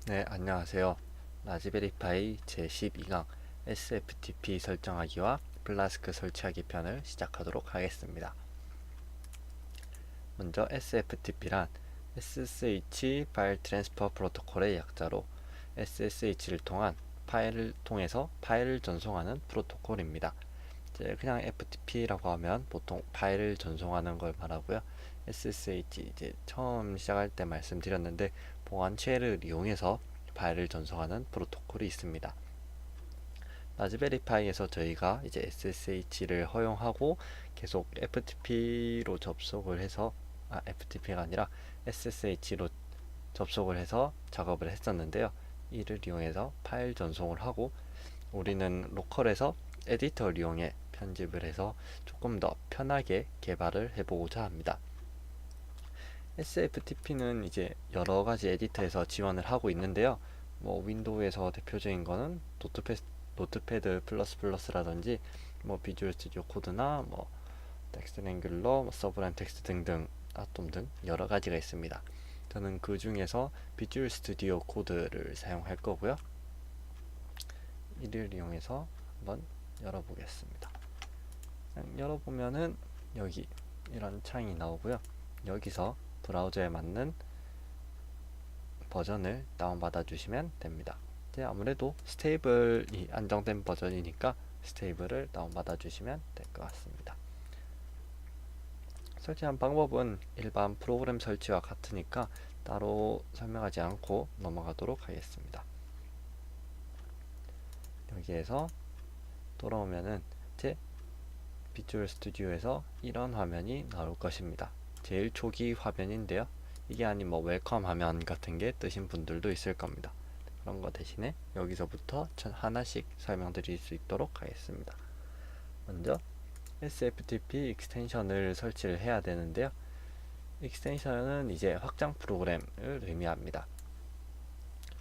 네, 안녕하세요. 라즈베리파이 제12강 SFTP 설정하기와 플라스크 설치하기 편을 시작하도록 하겠습니다. 먼저 SFTP란 SSH 파일 트랜스퍼 프로토콜의 약자로 SSH를 통한 파일을 통해서 파일을 전송하는 프로토콜입니다. 이제 그냥 FTP라고 하면 보통 파일을 전송하는 걸 말하고요. SSH 이제 처음 시작할 때 말씀드렸는데 보안체를 이용해서 파일을 전송하는 프로토콜이 있습니다. 라즈베리파이에서 저희가 이제 SSH를 허용하고 계속 FTP로 접속을 해서 FTP가 아니라 SSH로 접속을 해서 작업을 했었는데요. 이를 이용해서 파일 전송을 하고 우리는 로컬에서 에디터를 이용해 편집을 해서 조금 더 편하게 개발을 해보고자 합니다. SFTP는 이제 여러 가지 에디터에서 지원을 하고 있는데요. 뭐 윈도우에서 대표적인 거는 노트패드 플러스라든지 뭐 비주얼 스튜디오 코드나 뭐 텍스트 앵글러, 뭐 서브라임 텍스트 등등 아톰 등 여러 가지가 있습니다. 저는 그 중에서 비주얼 스튜디오 코드를 사용할 거고요. 이를 이용해서 한번 열어보겠습니다. 열어보면은 여기 이런 창이 나오고요. 여기서 브라우저에 맞는 버전을 다운받아 주시면 됩니다. 아무래도 스테이블이 안정된 버전이니까 스테이블을 다운받아 주시면 될 것 같습니다. 설치한 방법은 일반 프로그램 설치와 같으니까 따로 설명하지 않고 넘어가도록 하겠습니다. 여기에서 돌아오면은 제 비주얼 스튜디오에서 이런 화면이 나올 것입니다. 제일 초기 화면인데요. 이게 아닌 뭐 웰컴 화면 같은 게 뜨신 분들도 있을 겁니다. 그런 거 대신에 여기서부터 하나씩 설명드릴 수 있도록 하겠습니다. 먼저 SFTP 익스텐션을 설치를 해야 되는데요. 익스텐션은 이제 확장 프로그램을 의미합니다.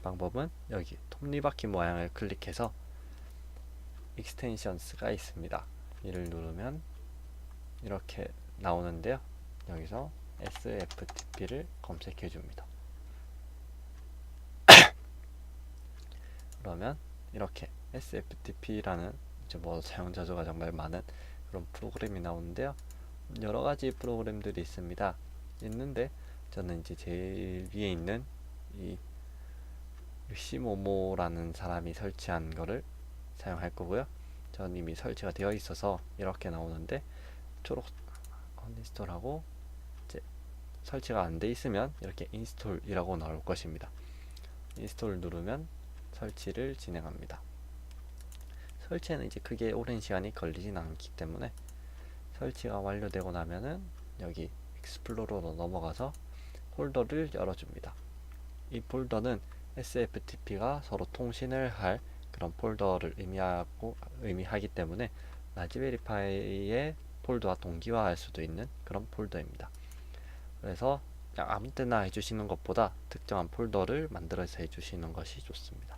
방법은 여기 톱니바퀴 모양을 클릭해서 익스텐션스가 있습니다. 이를 누르면 이렇게 나오는데요. 여기서 SFTP를 검색해 줍니다. 그러면 이렇게 SFTP라는 이제 뭐 사용자 수가 정말 많은 그런 프로그램이 나오는데요. 여러 가지 프로그램들이 있습니다. 있는데 저는 이제 제일 위에 있는 이 유시모모라는 사람이 설치한 거를 사용할 거고요. 전 이미 설치가 되어 있어서 이렇게 나오는데 초록 인스톨하고 이제 설치가 안 돼 있으면 이렇게 인스톨이라고 나올 것입니다. 인스톨 누르면 설치를 진행합니다. 설치에는 이제 크게 오랜 시간이 걸리진 않기 때문에 설치가 완료되고 나면은 여기 익스플로러로 넘어가서 폴더를 열어줍니다. 이 폴더는 SFTP가 서로 통신을 할 그런 폴더를 의미하기 때문에 라즈베리파이의 폴더와 동기화할 수도 있는 그런 폴더입니다. 그래서 그냥 아무 때나 해주시는 것보다 특정한 폴더를 만들어서 해주시는 것이 좋습니다.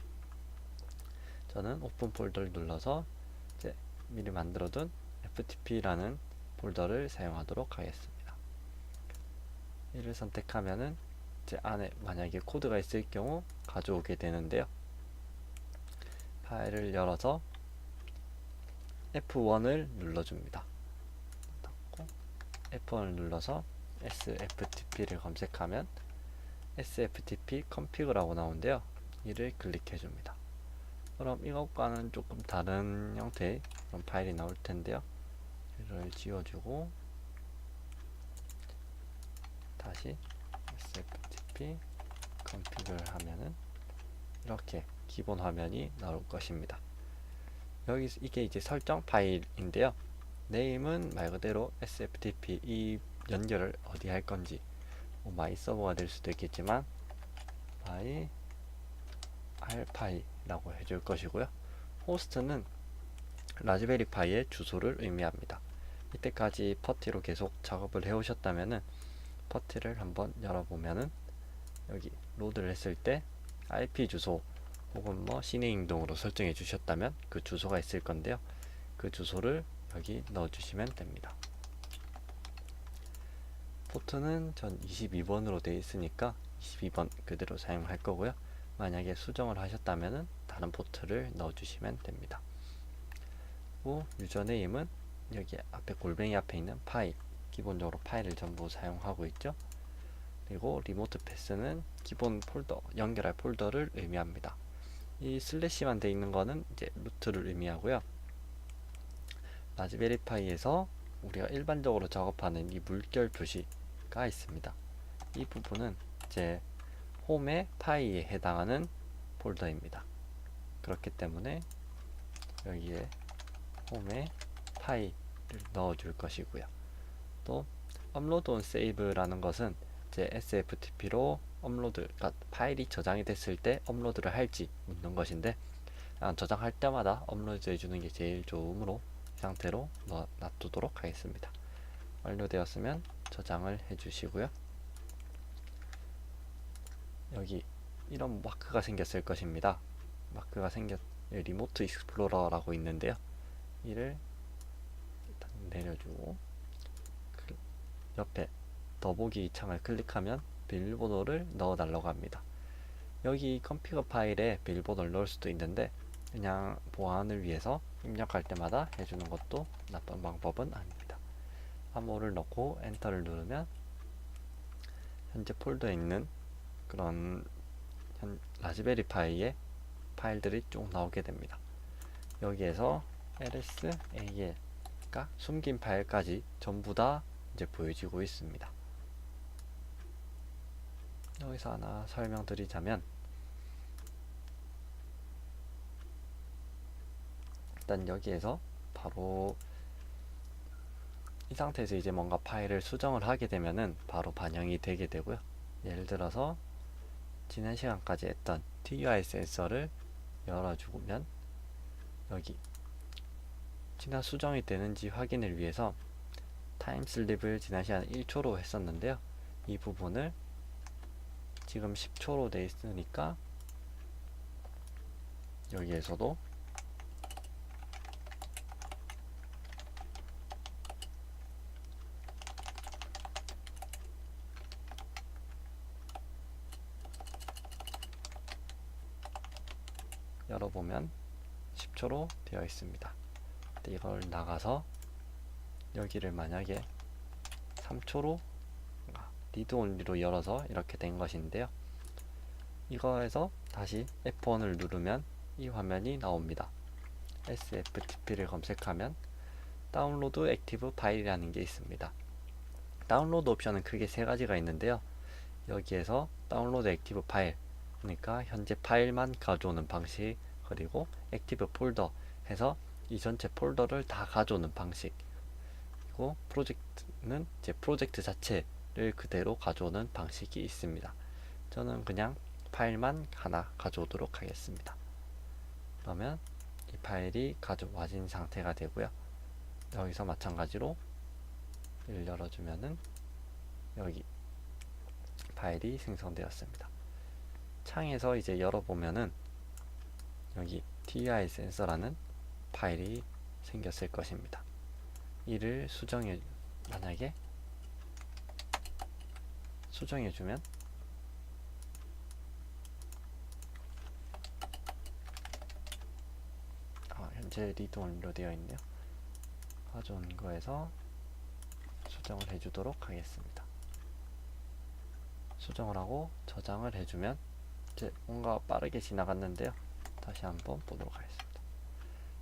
저는 오픈 폴더를 눌러서 이제 미리 만들어둔 FTP라는 폴더를 사용하도록 하겠습니다. 이를 선택하면은 제 안에 만약에 코드가 있을 경우 가져오게 되는데요. 파일을 열어서 F1을 눌러줍니다. F1을 눌러서 SFTP를 검색하면 SFTP config라고 나오는데요. 이를 클릭해 줍니다. 그럼 이것과는 조금 다른 형태의 그런 파일이 나올 텐데요. 이를 지워주고 다시 SFTP config를 하면은 이렇게 기본 화면이 나올 것입니다. 여기 이게 이제 설정 파일인데요. 네임은 말 그대로 SFTP 이 연결을 어디 할 건지 뭐 마이 서버가 될 수도 있겠지만 마이 알파이라고 해줄 것이고요. 호스트는 라즈베리파이의 주소를 의미합니다. 이때까지 퍼티로 계속 작업을 해오셨다면은 퍼티를 한번 열어보면은 여기 로드를 했을 때 IP 주소 혹은 뭐 시네임 등으로 설정해 주셨다면 그 주소가 있을 건데요. 그 주소를 여기 넣어 주시면 됩니다. 포트는 전 22번으로 되어 있으니까 22번 그대로 사용할 거고요. 만약에 수정을 하셨다면은 다른 포트를 넣어주시면 됩니다. 그리고 유저네임은 여기 앞에 골뱅이 앞에 있는 파일, 기본적으로 파일을 전부 사용하고 있죠. 그리고 리모트 패스는 기본 폴더, 연결할 폴더를 의미합니다. 이 슬래시만 돼 있는 거는 이제 루트를 의미하고요. 라즈베리파이에서 우리가 일반적으로 작업하는 이 물결 표시가 있습니다. 이 부분은 이제 홈의 파이에 해당하는 폴더입니다. 그렇기 때문에 여기에 홈에 파이를 넣어줄 것이고요. 또 업로드 온 세이브라는 것은 이제 SFTP로 업로드가 파일이 저장이 됐을 때 업로드를 할지 묻는 것인데, 저장할 때마다 업로드 해주는 게 제일 좋으므로 이 상태로 놔두도록 하겠습니다. 완료되었으면 저장을 해주시고요. 여기 이런 마크가 생겼을 것입니다. 마크가 리모트 익스플로러라고 있는데요. 이를 일단 내려주고 옆에 더보기 창을 클릭하면 비밀번호를 넣어달라고 합니다. 여기 컴피거 파일에 비밀번호를 넣을 수도 있는데 그냥 보안을 위해서 입력할 때마다 해주는 것도 나쁜 방법은 아닙니다. 암호를 넣고 엔터를 누르면 현재 폴더에 있는 그런 라즈베리 파이의 파일들이 쭉 나오게 됩니다. 여기에서 lsal가 숨긴 파일까지 전부 다 이제 보여지고 있습니다. 여기서 하나 설명드리자면, 일단 여기에서 바로 이 상태에서 이제 뭔가 파일을 수정을 하게 되면은 바로 반영이 되게 되고요. 예를 들어서 지난 시간까지 했던 TUI 센서를 열어주면 여기 지난 수정이 되는지 확인을 위해서 타임슬립을 지난 시간 1초로 했었는데요. 이 부분을 지금 10초로 돼 있으니까 여기에서도 열어보면 10초로 되어 있습니다. 이걸 나가서 여기를 만약에 3초로 리드 온리로 열어서 이렇게 된 것인데요. 이거에서 다시 F1을 누르면 이 화면이 나옵니다. SFTP를 검색하면 다운로드 액티브 파일이라는 게 있습니다. 다운로드 옵션은 크게 세 가지가 있는데요. 여기에서 다운로드 액티브 파일, 그러니까 현재 파일만 가져오는 방식, 그리고 액티브 폴더 해서 이 전체 폴더를 다 가져오는 방식, 그리고 프로젝트는 이제 프로젝트 자체를 그대로 가져오는 방식이 있습니다. 저는 그냥 파일만 하나 가져오도록 하겠습니다. 그러면 이 파일이 가져와진 상태가 되고요. 여기서 마찬가지로 이를 열어주면은 여기 파일이 생성되었습니다. 창에서 이제 열어보면은 여기 TUI 센서라는 파일이 생겼을 것입니다. 이를 만약에 수정해주면 현재 리드 온리로 되어 있네요. 가져온 거에서 수정을 해주도록 하겠습니다. 수정을 하고 저장을 해주면 이제 뭔가 빠르게 지나갔는데요. 다시 한번 보도록 하겠습니다.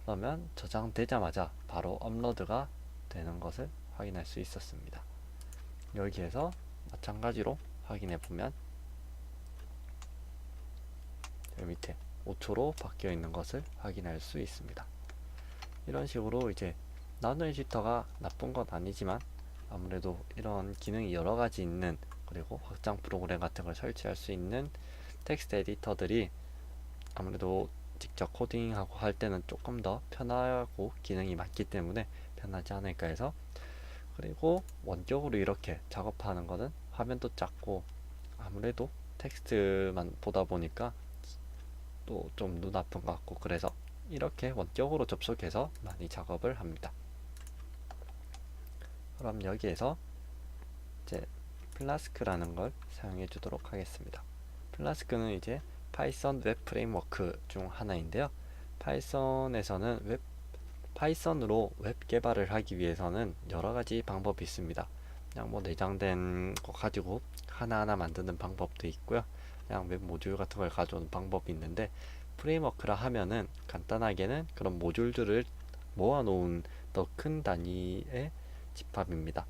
그러면 저장되자마자 바로 업로드가 되는 것을 확인할 수 있었습니다. 여기에서 마찬가지로 확인해 보면 여기 밑에 5초로 바뀌어 있는 것을 확인할 수 있습니다. 이런 식으로 이제 나노 에디터가 나쁜 건 아니지만 아무래도 이런 기능이 여러 가지 있는, 그리고 확장 프로그램 같은 걸 설치할 수 있는 텍스트 에디터들이 아무래도 직접 코딩하고 할 때는 조금 더 편하고 기능이 많기 때문에 편하지 않을까 해서, 그리고 원격으로 이렇게 작업하는 거는 화면도 작고 아무래도 텍스트만 보다 보니까 또 좀 눈 아픈 것 같고, 그래서 이렇게 원격으로 접속해서 많이 작업을 합니다. 그럼 여기에서 이제 플라스크라는 걸 사용해 주도록 하겠습니다. 플라스크는 이제 파이썬 웹 프레임워크 중 하나인데요. 파이썬에서는 파이썬으로 웹 개발을 하기 위해서는 여러 가지 방법이 있습니다. 그냥 뭐 내장된 거 가지고 하나하나 만드는 방법도 있고요. 그냥 웹 모듈 같은 걸 가져오는 방법이 있는데, 프레임워크라 하면은 간단하게는 그런 모듈들을 모아놓은 더 큰 단위의 집합입니다.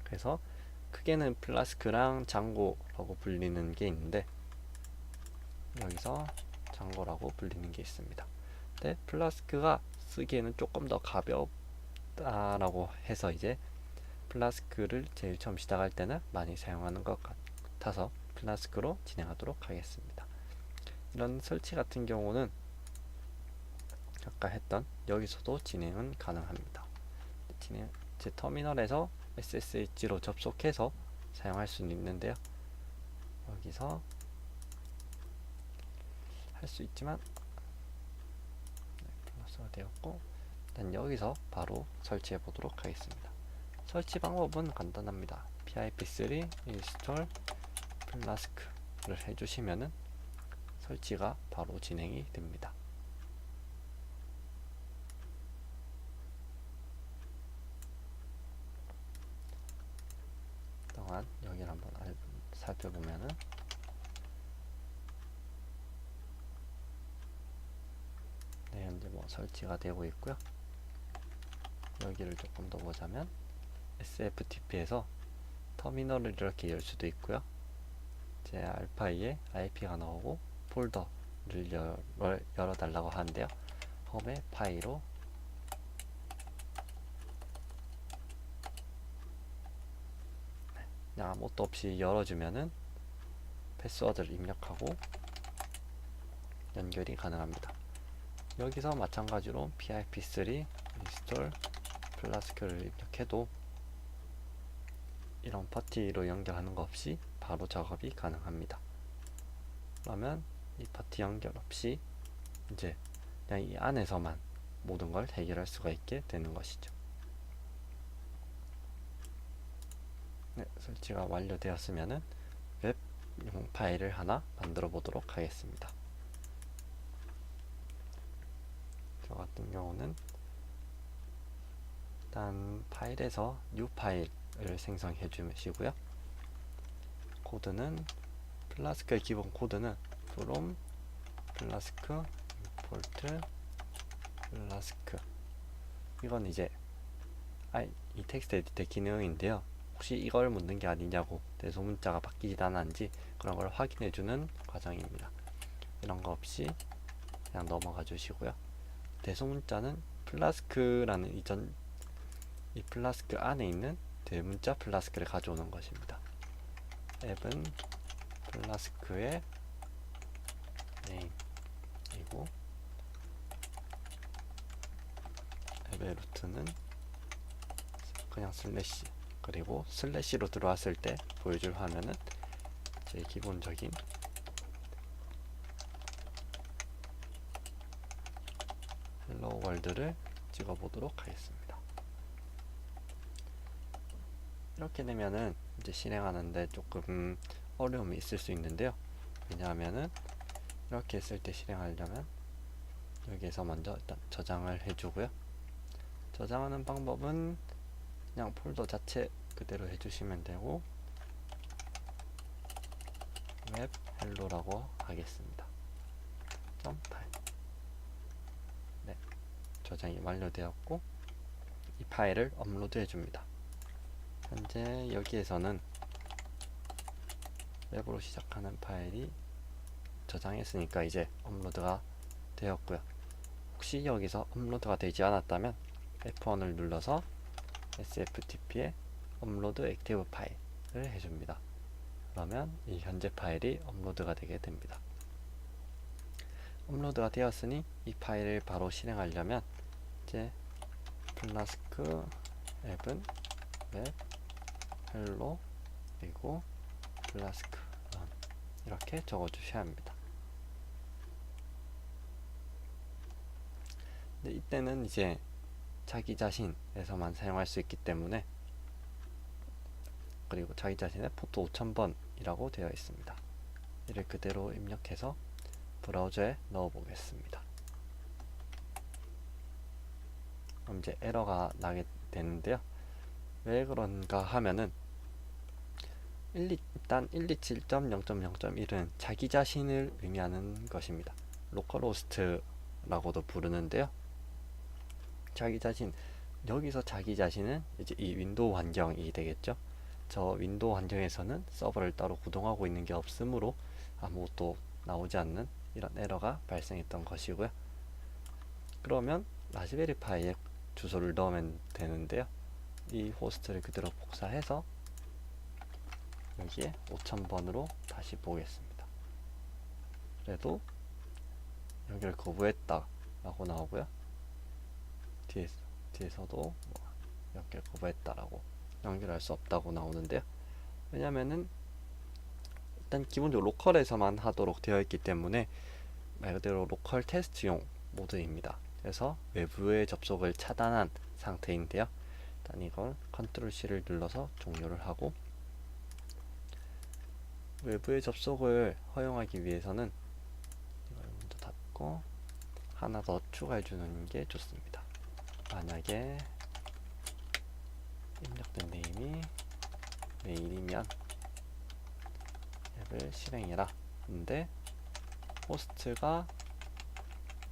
그래서 크게는 플라스크랑 장고라고 불리는 게 있는데, 여기서 장고라고 불리는 게 있습니다. 근데 플라스크가 쓰기에는 조금 더 가볍다라고 해서 이제 플라스크를 제일 처음 시작할 때는 많이 사용하는 것 같아서 플라스크로 진행하도록 하겠습니다. 이런 설치 같은 경우는 아까 했던 여기서도 진행은 가능합니다. 제 터미널에서 SSH로 접속해서 사용할 수는 있는데요. 여기서 할 수 있지만 플러스가 되었고, 일단 여기서 바로 설치해 보도록 하겠습니다. 설치 방법은 간단합니다. pip3 install 플라스크를 해주시면은 설치가 바로 진행이 됩니다. 동안 여기를 한번 살펴보면은 네, 현재 뭐 설치가 되고 있고요. 여기를 조금 더 보자면 SFTP에서 터미널을 이렇게 열 수도 있고요. 제 알파이에 IP가 나오고 폴더를 열어달라고 하는데요. 홈에 파이로 그냥 아무것도 없이 열어주면은 패스워드를 입력하고 연결이 가능합니다. 여기서 마찬가지로 pip3 install 플라스크를 입력해도 이런 파티로 연결하는 거 없이 바로 작업이 가능합니다. 그러면 이 파티 연결 없이 이제 그냥 이 안에서만 모든 걸 해결할 수가 있게 되는 것이죠. 네, 설치가 완료되었으면은 웹용 파일을 하나 만들어 보도록 하겠습니다. 저 같은 경우는 일단 파일에서 new 파일을 생성해 주시고요. 코드는 플라스크의 기본 코드는 from 플라스크 import 플라스크, 이건 이제 이 텍스트 에디터 기능인데요. 혹시 이걸 묻는 게 아니냐고, 대소문자가 바뀌지 않았는지 그런 걸 확인해 주는 과정입니다. 이런 거 없이 그냥 넘어가 주시고요. 대소문자는 플라스크라는 이 플라스크 안에 있는 대문자 플라스크를 가져오는 것입니다. 앱은 플라스크의 네임이고, 앱의 루트는 그냥 슬래시, 그리고 슬래시로 들어왔을 때 보여줄 화면은 제 기본적인 헬로 월드를 찍어 보도록 하겠습니다. 이렇게 되면은 이제 실행하는데 조금 어려움이 있을 수 있는데요. 왜냐하면은 이렇게 했을 때 실행하려면 여기에서 먼저 일단 저장을 해주고요. 저장하는 방법은 그냥 폴더 자체 그대로 해주시면 되고, 웹 헬로라고 하겠습니다. 파일. 네, 저장이 완료되었고 이 파일을 업로드 해줍니다. 현재 여기에서는 웹으로 시작하는 파일이 저장했으니까 이제 업로드가 되었고요. 혹시 여기서 업로드가 되지 않았다면 F1을 눌러서 SFTP에 업로드 액티브 파일을 해줍니다. 그러면 이 현재 파일이 업로드가 되게 됩니다. 업로드가 되었으니 이 파일을 바로 실행하려면 이제 플라스크 앱은 웹 헬로 그리고 플라스크 이렇게 적어 주셔야 합니다. 근데 이때는 이제 자기 자신에서만 사용할 수 있기 때문에, 그리고 자기 자신의 포트 5000번이라고 되어 있습니다. 이를 그대로 입력해서 브라우저에 넣어 보겠습니다. 그럼 이제 에러가 나게 되는데요. 왜 그런가 하면은 일단 127.0.0.1은 자기 자신을 의미하는 것입니다. 로컬호스트라고도 부르는데요. 자기 자신, 여기서 자기 자신은 이제 이 윈도우 환경이 되겠죠. 저 윈도우 환경에서는 서버를 따로 구동하고 있는 게 없으므로 아무것도 나오지 않는 이런 에러가 발생했던 것이고요. 그러면 라즈베리 파이에 주소를 넣으면 되는데요. 이 호스트를 그대로 복사해서 여기에 5000번으로 다시 보겠습니다. 그래도 여기를 거부했다 라고 나오고요. 뒤에서도 뭐 연결 거부했다라고 연결할 수 없다고 나오는데요. 왜냐면은 일단 기본적으로 로컬에서만 하도록 되어 있기 때문에 말 그대로 로컬 테스트용 모드입니다. 그래서 외부의 접속을 차단한 상태인데요. 일단 이걸 컨트롤 C를 눌러서 종료를 하고, 외부의 접속을 허용하기 위해서는 이걸 먼저 닫고 하나 더 추가해 주는 게 좋습니다. 만약에 입력된 네임이 메일이면 앱을 실행해라. 근데 호스트가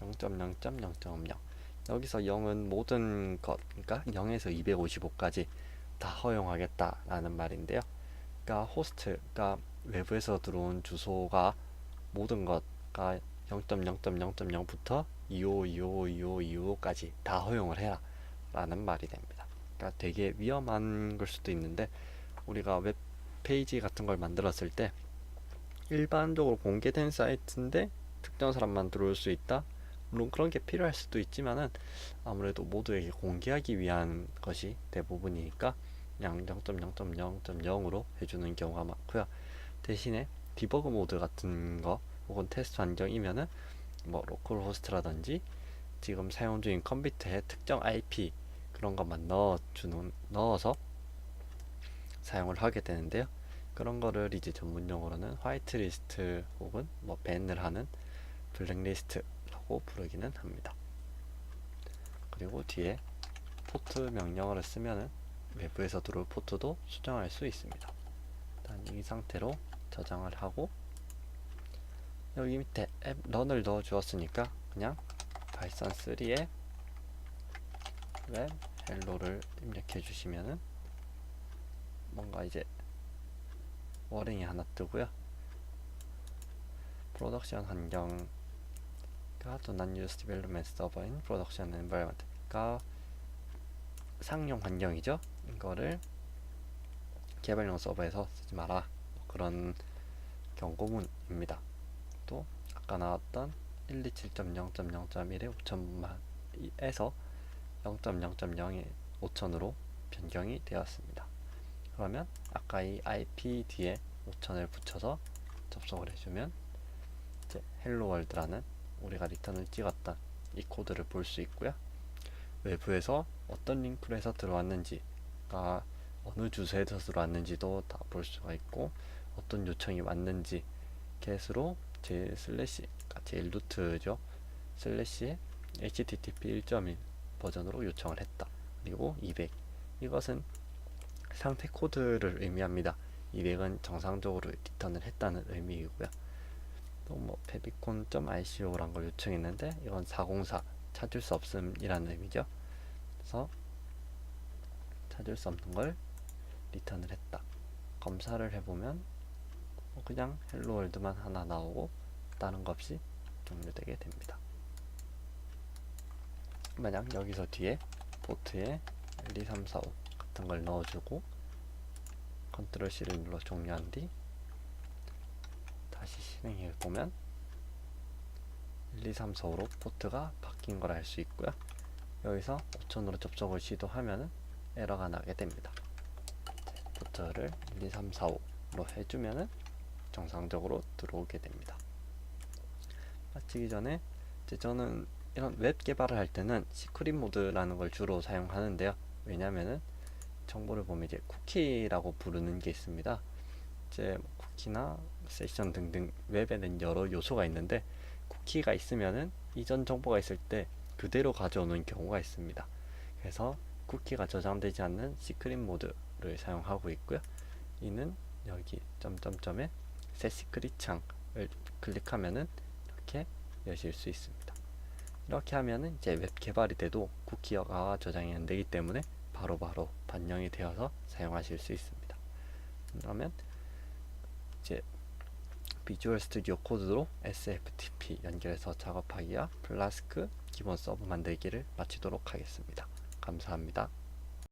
0.0.0.0, 여기서 0은 모든 것, 그러니까 0에서 255까지 다 허용하겠다라는 말인데요. 그러니까 호스트가 외부에서 들어온 주소가 모든 것가 0.0.0.0부터 25252525까지 다 허용을 해라 라는 말이 됩니다. 그러니까 되게 위험한 걸 수도 있는데, 우리가 웹페이지 같은 걸 만들었을 때 일반적으로 공개된 사이트인데 특정 사람만 들어올 수 있다, 물론 그런 게 필요할 수도 있지만은 아무래도 모두에게 공개하기 위한 것이 대부분이니까 그냥 0.0.0.0으로 해주는 경우가 많고요. 대신에 디버그 모드 같은 거 혹은 테스트 환경이면은 뭐 로컬 호스트라든지 지금 사용 중인 컴퓨터의 특정 IP 그런 것만 넣어서 사용을 하게 되는데요. 그런 거를 이제 전문 용어로는 화이트리스트 혹은 뭐 밴을 하는 블랙리스트라고 부르기는 합니다. 그리고 뒤에 포트 명령어를 쓰면은 외부에서 들어올 포트도 수정할 수 있습니다. 일단 이 상태로 저장을 하고, 여기 밑에 앱 런을 넣어 주었으니까 그냥 파이썬 3에 웹 헬로를 입력해 주시면은 뭔가 이제 워링이 하나 뜨고요. 프로덕션 환경가 do not use development server in production environment, 가 상용 환경이죠. 이거를 개발용 서버에서 쓰지 마라, 그런 경고문입니다. 또 아까 나왔던 127.0.0.1의 5000만에서 0.0.0의 5000으로 변경이 되었습니다. 그러면 아까 이 IP 뒤에 5000을 붙여서 접속을 해주면 이제 헬로 월드라는 우리가 리턴을 찍었던 이 코드를 볼 수 있고요. 외부에서 어떤 링크로 해서 들어왔는지가 어느 주소에서 들어왔는지도 다 볼 수가 있고, 어떤 요청이 왔는지 get으로 제일 슬래시, 제일 루트죠, 슬래시 http 1.1 버전으로 요청을 했다. 그리고 200, 이것은 상태 코드를 의미합니다. 200은 정상적으로 리턴을 했다는 의미이고요. 또 뭐 페비콘.ico라는 걸 요청했는데 이건 404, 찾을 수 없음이라는 의미죠. 그래서 찾을 수 없는 걸 리턴을 했다. 검사를 해보면 그냥 헬로 월드만 하나 나오고 다른 것 없이 종료되게 됩니다. 만약 여기서 뒤에 포트에 1, 2, 3, 4, 5 같은 걸 넣어주고 컨트롤 C를 눌러 종료한 뒤 다시 실행해 보면 1, 2, 3, 4, 5로 포트가 바뀐 걸 알 수 있고요. 여기서 5000으로 접속을 시도하면 에러가 나게 됩니다. 포트를 1, 2, 3, 4, 5로 해주면 정상적으로 들어오게 됩니다. 마치기 전에 저는 이런 웹 개발을 할 때는 시크릿 모드라는 걸 주로 사용하는데요. 왜냐면은 정보를 보면 이제 쿠키라고 부르는 게 있습니다. 이제 쿠키나 세션 등등 웹에는 여러 요소가 있는데 쿠키가 있으면은 이전 정보가 있을 때 그대로 가져오는 경우가 있습니다. 그래서 쿠키가 저장되지 않는 시크릿 모드를 사용하고 있고요. 이는 여기 점점점에 새 시크릿 창을 클릭하면은 이렇게 여실 수 있습니다. 이렇게 하면은 이제 웹 개발이 돼도 쿠키가 저장이 안 되기 때문에 바로바로 반영이 되어서 사용하실 수 있습니다. 그러면 이제 비주얼 스튜디오 코드로 SFTP 연결해서 작업하기와 플라스크 기본 서브 만들기를 마치도록 하겠습니다. 감사합니다.